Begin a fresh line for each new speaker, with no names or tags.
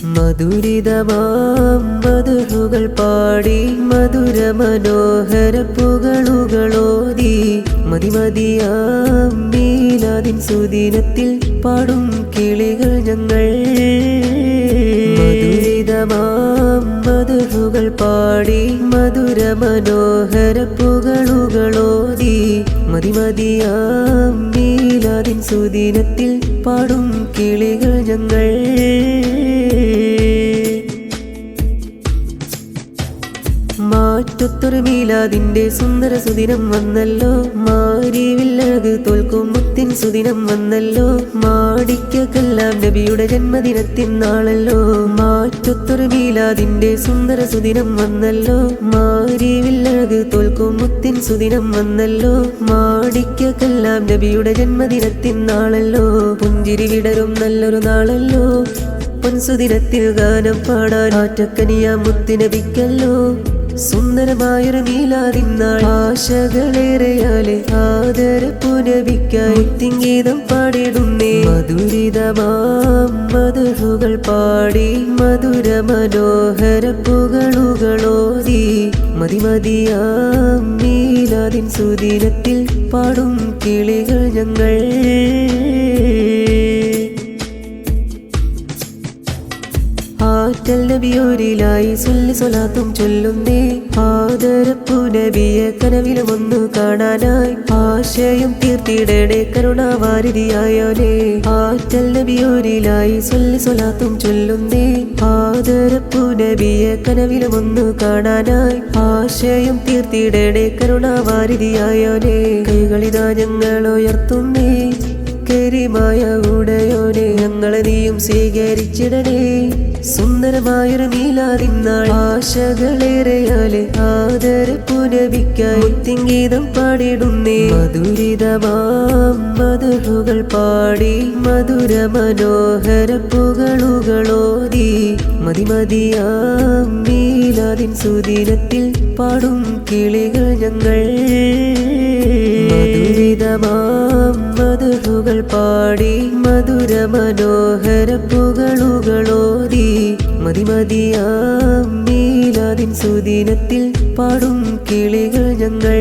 മധുരിതമാം മധുഹുകൾ പാടി മധുര മനോഹര പുകളുകളോതി മതിമതിയാം മീലാദിൻ സുദിനത്തിൽ പാടും കിളികൾ ഞങ്ങൾ. മധുരിതമാം മധുഹുകൾ പാടി മധുര മനോഹര പുകളുകളോതി മതിമതിയാം മീലാദിൻ സുദിനത്തിൽ പാടും കിളികൾ ഞങ്ങൾ. മാറ്റത്തൊരു മീലാദിന്റെ സുന്ദര സുദിനം വന്നല്ലോ, മാരിവില്ലഴക് തോൽക്കും മുത്തിൻ സുദിനം വന്നല്ലോ, മാടിക്കല്ലാം നബിയുടെ ജന്മദിനത്തിൻ നാളല്ലോ. മാറ്റത്തൊരു മീലാദിന്റെ സുന്ദര സുദിനം വന്നല്ലോ, മാരിവില്ലഴക് തോൽക്കും മുത്തിൻ സുദിനം വന്നല്ലോ, മാടിക്കല്ലാം നബിയുടെ ജന്മദിനത്തിൻ നാളല്ലോ. പുഞ്ചിരി വിടരും നല്ലൊരു നാളല്ലോ, പൊൻസുദിനത്തിൽ ഗാനം പാടാൻ ആറ്റക്കനിയ മുത്തിനബിക്കല്ലോ. സുന്ദരമായൊരു മീലാദിൻ നാൾ ആശകളേറെയാലെ ആദരപ്പു നബിക്കായി മുത്തിൻഗീതം പാടിടുന്നേ. മധുരിതമാം മധുഹുകൾ പാടി മധുര മനോഹര പുകളുകളോതി മതിമതിയാം മീലാദിൻ സുദിനത്തിൽ പാടും കിളികൾ ഞങ്ങൾ. ആറ്റൽ നബിയോരിലായി സ്വല്ലി സ്വലാത്തും ചൊല്ലുന്നേ, ആദരപ്പു നബിയെ കനവിലും ഒന്നു കാണാനായി ആശയം തീർത്തിടണേ കരുണാവാരിധിയായോലേ. ആറ്റൽ നബിയോരിലായി സ്വല്ലി സ്വലാത്തും ചൊല്ലുന്നേ, ആദരപ്പു നബിയെ കനവിലും ഒന്നു കാണാനായി ആശയം തീർത്തിടണേ കരുണാവാരിധിയായോലേ. കൈകളിതാ ഞങ്ങൾ ഉയർത്തുന്നേ, കരിമായ ഉടയോനെ ഞങ്ങളെ നീയും സ്വീകരിച്ചിടണേ. സുന്ദരമായൊരു മീലാദിൻ നാൾ ആശകളേറെയാലെ ആദരപ്പു നബിക്കായി മുത്തിൻഗീതം പാടിടുന്നേ. മധുരിതമാം മധുഹുകൾ പാടി മധുര മനോഹര പുകളുകളോതി മതിമതിയാം മീലാദിൻ സുദിനത്തിൽ പാടും കിളികൾ ഞങ്ങൾ. മധുരിതമാം മധുഹുകൾ പാടി മധുര മനോഹര പുകളുകളോതി മതിമതിയാം മീലാദിൻ സുദിനത്തിൽ പാടും കിളികൾ ഞങ്ങൾ.